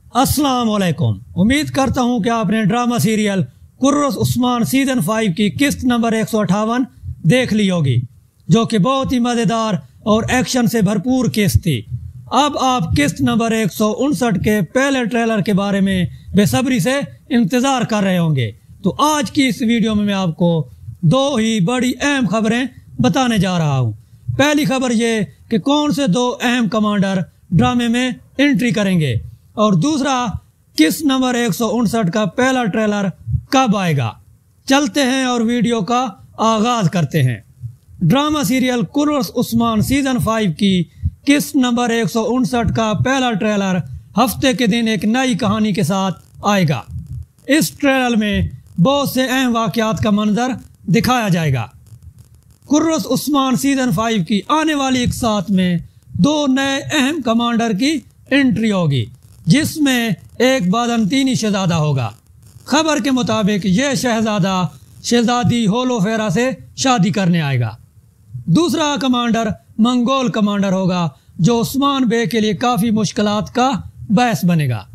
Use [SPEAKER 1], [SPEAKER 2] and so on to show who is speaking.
[SPEAKER 1] अस्सलाम वालेकुम। उम्मीद करता हूँ कि आपने ड्रामा सीरियल कुर्रस उस्मान सीजन 5 की किस्त नंबर 158 देख ली होगी, जो कि बहुत ही मज़ेदार और एक्शन से भरपूर किस्त थी। अब आप किस्त नंबर 159 के पहले ट्रेलर के बारे में बेसब्री से इंतज़ार कर रहे होंगे। तो आज की इस वीडियो में मैं आपको दो ही बड़ी अहम खबरें बताने जा रहा हूँ। पहली खबर ये कि कौन से दो अहम कमांडर ड्रामे में एंट्री करेंगे, और दूसरा किस्त नंबर 159 का पहला ट्रेलर कब आएगा। चलते हैं और वीडियो का आगाज करते हैं। ड्रामा सीरियल कुर्रस उस्मान सीजन 5 की किस्त नंबर 159 का पहला ट्रेलर हफ्ते के दिन एक नई कहानी के साथ आएगा। इस ट्रेलर में बहुत से अहम वाक़यात का मंजर दिखाया जाएगा। कुर्रस उस्मान सीजन 5 की आने वाली एक साथ में दो नए अहम कमांडर की एंट्री होगी, जिसमें एक बादंतीनी शहजादा होगा। खबर के मुताबिक यह शहजादा शहजादी होलोफेरा से शादी करने आएगा। दूसरा कमांडर मंगोल कमांडर होगा, जो उस्मान बे के लिए काफ़ी मुश्किलात का बायस बनेगा।